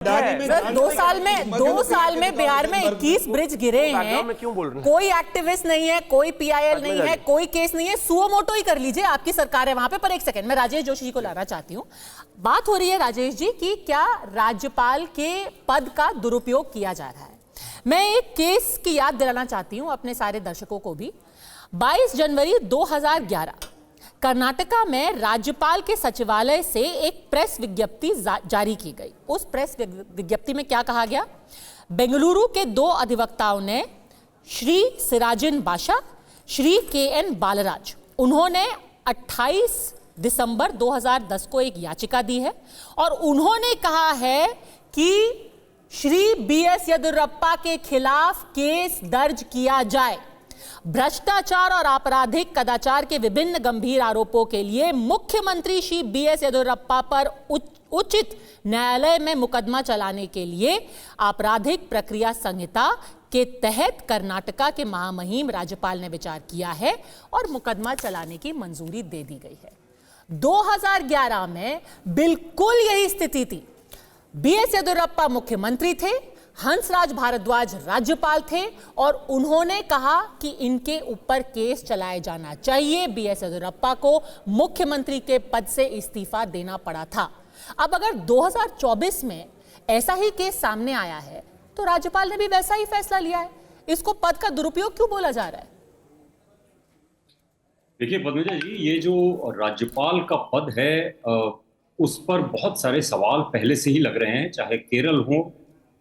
Sir, 2 साल में बिहार में 21 ब्रिज गिरे हैं। क्यों बोल रहे हैं? कोई एक्टिविस्ट नहीं है, कोई पीआईएल नहीं है, कोई केस नहीं है। सुओ मोटो ही कर लीजिए, आपकी सरकार है वहां पे। पर एक सेकंड, मैं राजेश जोशी जी को लाना चाहती हूँ। बात हो रही है राजेश जी कि क्या राज्यपाल के पद का दुरुपयोग किया जा रहा है। मैं एक केस की याद दिलाना चाहती हूँ अपने सारे दर्शकों को भी। 22 जनवरी 2011 कर्नाटका में राज्यपाल के सचिवालय से एक प्रेस विज्ञप्ति जारी की गई। उस प्रेस विज्ञप्ति में क्या कहा गया? बेंगलुरु के 2 अधिवक्ताओं ने श्री सिराजिन बाशा, श्री केएन बालराज, उन्होंने 28 दिसंबर 2010 को एक याचिका दी है और उन्होंने कहा है कि श्री बीएस येदियुरप्पा के खिलाफ केस दर्ज किया जाए। भ्रष्टाचार और आपराधिक कदाचार के विभिन्न गंभीर आरोपों के लिए मुख्यमंत्री श्री बीएस येदियुरप्पा पर उचित न्यायालय में मुकदमा चलाने के लिए आपराधिक प्रक्रिया संहिता के तहत कर्नाटका के महामहिम राज्यपाल ने विचार किया है और मुकदमा चलाने की मंजूरी दे दी गई है। 2011 में बिल्कुल यही स्थिति थी। बीएस येदियुरप्पा मुख्यमंत्री थे, हंसराज भारद्वाज राज्यपाल थे और उन्होंने कहा कि इनके ऊपर केस चलाया जाना चाहिए। बीएस येदियुरप्पा को मुख्यमंत्री के पद से इस्तीफा देना पड़ा था। अब अगर 2024 में ऐसा ही केस सामने आया है तो राज्यपाल ने भी वैसा ही फैसला लिया है। इसको पद का दुरुपयोग क्यों बोला जा रहा है? देखिए पद्मजा जी, ये जो राज्यपाल का पद है उस पर बहुत सारे सवाल पहले से ही लग रहे हैं, चाहे केरल हो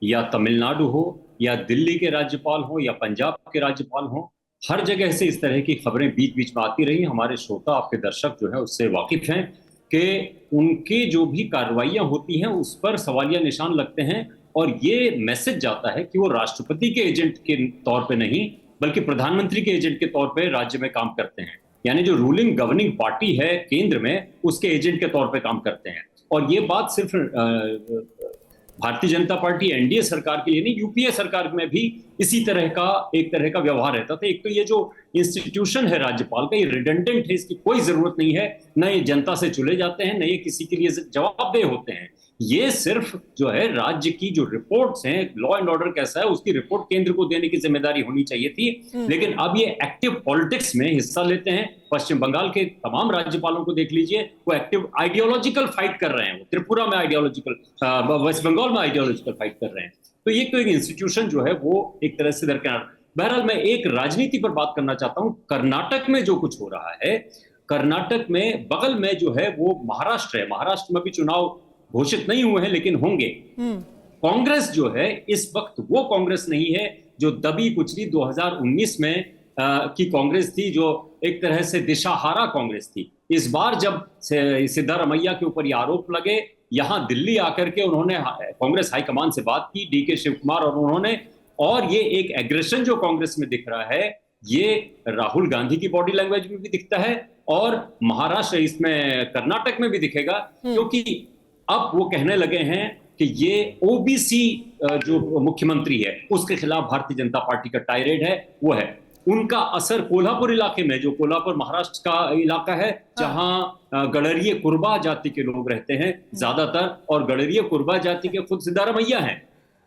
या तमिलनाडु हो या दिल्ली के राज्यपाल हो या पंजाब के राज्यपाल हो। हर जगह से इस तरह की खबरें बीच बीच में आती रही। हमारे श्रोता, आपके दर्शक जो है उससे वाकिफ हैं कि उनकी जो भी कार्रवाइयां होती हैं उस पर सवालिया निशान लगते हैं और ये मैसेज जाता है कि वो राष्ट्रपति के एजेंट के तौर पे नहीं बल्कि प्रधानमंत्री के एजेंट के तौर पे राज्य में काम करते हैं। यानी जो रूलिंग गवर्निंग पार्टी है केंद्र में, उसके एजेंट के तौर पे काम करते हैं। और ये बात सिर्फ भारतीय जनता पार्टी एनडीए सरकार के लिए नहीं, यूपीए सरकार में भी इसी तरह का एक तरह का व्यवहार रहता था। एक तो ये जो इंस्टीट्यूशन है राज्यपाल का, ये रिडंडेंट है, इसकी कोई जरूरत नहीं है। न ये जनता से चुने जाते हैं, न ये किसी के लिए जवाबदेह होते हैं। ये सिर्फ जो है राज्य की जो रिपोर्ट्स हैं, लॉ एंड ऑर्डर कैसा है उसकी रिपोर्ट केंद्र को देने की जिम्मेदारी होनी चाहिए थी। लेकिन अब ये एक्टिव पॉलिटिक्स में हिस्सा लेते हैं। पश्चिम बंगाल के तमाम राज्यपालों को देख लीजिए, वो एक्टिव आइडियोलॉजिकल फाइट कर रहे हैं। वो त्रिपुरा में आइडियोलॉजिकल, वेस्ट बंगाल में आइडियोलॉजिकल फाइट कर रहे हैं। तो ये तो एक इंस्टीट्यूशन जो है वो एक तरह से दरकिनार। बहरहाल मैं एक राजनीति पर बात करना चाहता हूं। कर्नाटक में जो कुछ हो रहा है, कर्नाटक में बगल में जो है वो महाराष्ट्र है। महाराष्ट्र में भी चुनाव घोषित नहीं हुए हैं लेकिन होंगे। कांग्रेस जो है इस वक्त वो कांग्रेस नहीं है जो दबी कुचली 2019 में की कांग्रेस थी, जो एक तरह से दिशाहारा कांग्रेस थी। इस बार जब सिद्धारमैया के ऊपर ये आरोप लगे, यहां दिल्ली आकर के उन्होंने कांग्रेस हाईकमान से बात की, डीके शिव कुमार और उन्होंने, और ये एक एग्रेशन जो कांग्रेस में दिख रहा है ये राहुल गांधी की बॉडी लैंग्वेज में भी दिखता है और महाराष्ट्र, इसमें कर्नाटक में भी दिखेगा। क्योंकि अब वो कहने लगे हैं कि ये ओबीसी जो मुख्यमंत्री है उसके खिलाफ भारतीय जनता पार्टी का टायरेड है, वो है। उनका असर कोल्हापुर इलाके में, जो कोल्हापुर महाराष्ट्र का इलाका है जहां गडरिये कुर्बा जाति के लोग रहते हैं ज्यादातर, और गडरिये कुर्बा जाति के खुद सिद्धारमैया हैं,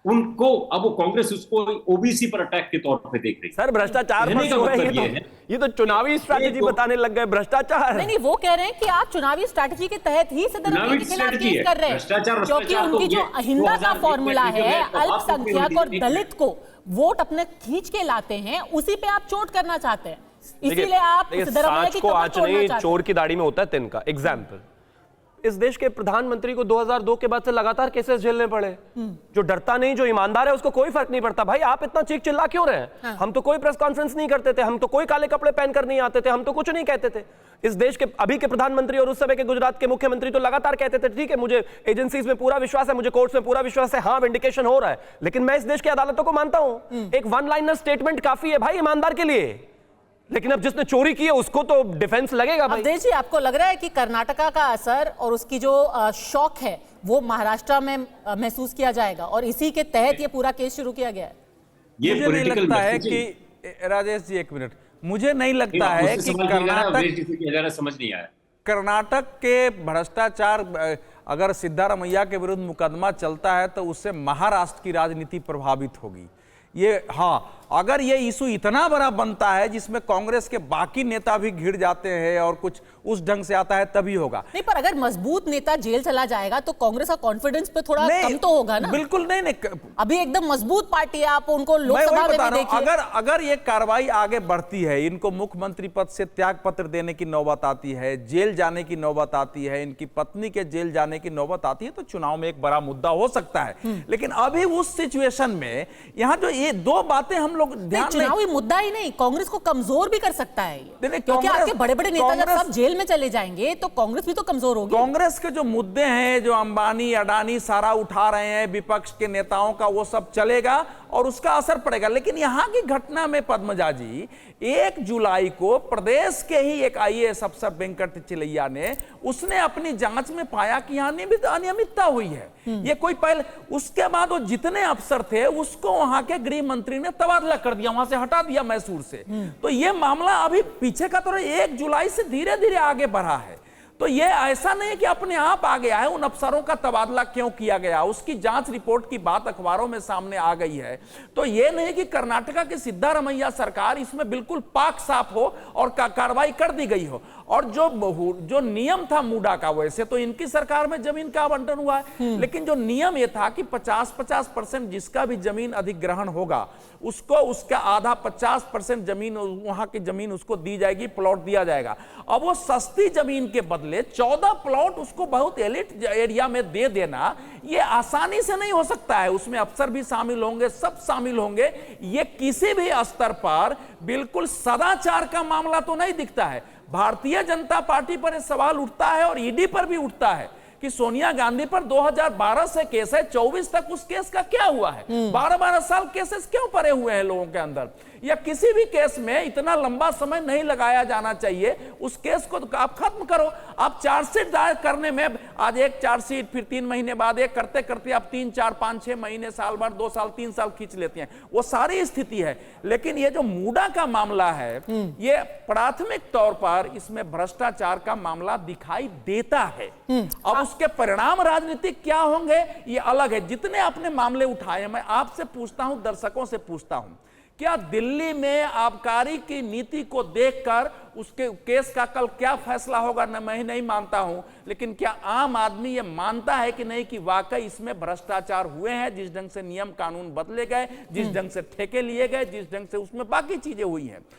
उनको अब वो कांग्रेस उसको ओबीसी पर अटैक के तौर पे देख रही है। सर भ्रष्टाचार पर मतलब ये तो चुनावी स्ट्रैटेजी बताने लग गए। भ्रष्टाचार नहीं, वो कह रहे हैं कि आप चुनावी स्ट्रैटेजी के तहत ही सिद्धारमैया के खिलाफ केस कर रहे हैं, क्योंकि उनकी जो अहिंसा का फॉर्मूला है, अल्पसंख्यक और दलित को वोट अपने खींच के लाते हैं, उसी पे आप चोट करना चाहते हैं। इसीलिए आप सिद्धारमैया की कमर तोड़ना चाहते हैं। चोर की दाढ़ी में होता है तिनका। एग्जाम्पल, इस देश के प्रधानमंत्री को 2002 के बाद से लगातार केसेस झेलने पड़े। जो डरता नहीं, जो ईमानदार है, उसको कोई फर्क नहीं पड़ता। भाई आप इतना चीख चिल्ला क्यों रहे हैं? हम तो कोई प्रेस कॉन्फ्रेंस नहीं करते थे, हम तो कोई काले कपड़े पहनकर नहीं आते थे, हम तो कुछ नहीं कहते थे। इस देश के अभी के प्रधानमंत्री और उस समय के गुजरात के मुख्यमंत्री तो लगातार कहते थे ठीक है मुझे एजेंसीज में पूरा विश्वास है, मुझे कोर्ट्स में पूरा विश्वास है, हाँ विंडिकेशन हो रहा है। लेकिन मैं इस देश की अदालतों को मानता हूं, एक वन लाइनर स्टेटमेंट काफी है भाई ईमानदार के लिए। लेकिन अब जिसने चोरी की है उसको तो डिफेंस लगेगा भाई। अवधेश जी, आपको लग रहा है कि कर्नाटका का असर और उसकी जो शौक है वो महाराष्ट्र में महसूस किया जाएगा और इसी के तहत ये पूरा केस शुरू किया गया है? ये मुझे नहीं लगता है कि राजेश जी एक मिनट, मुझे नहीं लगता है कि कर्नाटक समझ नहीं आया। कर्नाटक के भ्रष्टाचार अगर सिद्धारमैया के विरुद्ध मुकदमा चलता है तो उससे महाराष्ट्र की राजनीति प्रभावित होगी। ये हाँ, अगर ये इशू इतना बड़ा बनता है जिसमें कांग्रेस के बाकी नेता भी घिर जाते हैं और कुछ उस ढंग से आता है तभी होगा। नहीं, पर अगर मजबूत नेता जेल चला जाएगा तो कांग्रेस का कॉन्फिडेंस पे थोड़ा कम तो होगा ना। बिल्कुल नहीं, अभी एकदम मजबूत पार्टी है, आप उनको लोकसभा में भी देखिए। अगर ये कार्रवाई आगे बढ़ती है, इनको मुख्यमंत्री पद से त्याग पत्र देने की नौबत आती है, जेल जाने की नौबत आती है, इनकी पत्नी के जेल जाने की नौबत आती है, तो चुनाव में एक बड़ा मुद्दा हो सकता है। लेकिन अभी उस सिचुएशन में यहाँ जो ये दो बातें हम लोग ध्यान, चुनावी मुद्दा ही नहीं, कांग्रेस को कमजोर भी कर सकता है ये। क्योंकि आपके बड़े बड़े नेता जब सब जेल में चले जाएंगे तो कांग्रेस भी तो कमजोर होगी। कांग्रेस के जो मुद्दे हैं, जो अंबानी अडानी सारा उठा रहे हैं विपक्ष के नेताओं का, वो सब चलेगा और उसका असर पड़ेगा। लेकिन यहाँ की घटना में पद्मजा जी, 1 जुलाई को प्रदेश के ही एक IAS अफसर वेंकट चिलैया ने, उसने अपनी जांच में पाया कि यहाँ अनियमितता हुई है। ये कोई पहले, उसके बाद वो जितने अफसर थे उसको वहां के गृह मंत्री ने तबादला कर दिया, वहां से हटा दिया मैसूर से। तो ये मामला अभी पीछे का तो 1 जुलाई से धीरे धीरे आगे बढ़ा है। तो ये ऐसा नहीं कि अपने आप आ गया है। उन अफसरों का तबादला क्यों किया गया, उसकी जांच रिपोर्ट की बात अखबारों में सामने आ गई है। तो ये नहीं कि कर्नाटका की सिद्धारमैया सरकार इसमें बिल्कुल पाक साफ हो और कार्रवाई कर दी गई हो। और जो नियम था मूडा का, वैसे तो इनकी सरकार में जमीन का आवंटन हुआ है, लेकिन जो नियम ये था कि 50-50% जिसका भी जमीन अधिग्रहण होगा उसको उसका आधा 50% जमीन, वहां की जमीन उसको दी जाएगी, प्लॉट दिया जाएगा। अब वो सस्ती जमीन के बदले 14 प्लॉट उसको बहुत एलिट एरिया में दे देना, ये आसानी से नहीं हो सकता है। उसमें अफसर भी शामिल होंगे, सब शामिल होंगे। ये किसी भी स्तर पर बिल्कुल सदाचार का मामला तो नहीं दिखता है। भारतीय जनता पार्टी पर यह सवाल उठता है और ईडी पर भी उठता है कि सोनिया गांधी पर 2012 से केस है, 24 तक उस केस का क्या हुआ है? 12-12 साल केसेस क्यों पड़े हुए हैं लोगों के अंदर? या किसी भी केस में इतना लंबा समय नहीं लगाया जाना चाहिए। उस केस को तो आप खत्म करो। आप चार्जशीट दायर करने में आज एक चार्जशीट, फिर 3 महीने बाद एक, करते करते आप 3, 4, 5, 6 महीने, साल भर, 2 साल, 3 साल खींच लेते हैं। वो सारी स्थिति है। लेकिन ये जो मूडा का मामला है, ये प्राथमिक तौर पर इसमें भ्रष्टाचार का मामला दिखाई देता है। अब उसके परिणाम राजनीतिक क्या होंगे ये अलग है। जितने आपने मामले उठाए, मैं आपसे पूछता हूं, दर्शकों से पूछता हूं, क्या दिल्ली में आबकारी की नीति को देखकर उसके केस का कल क्या फैसला होगा न मैं नहीं मानता हूं, लेकिन क्या आम आदमी ये मानता है कि नहीं कि वाकई इसमें भ्रष्टाचार हुए हैं? जिस ढंग से नियम कानून बदले गए, जिस ढंग से ठेके लिए गए, जिस ढंग से उसमें बाकी चीजें हुई हैं,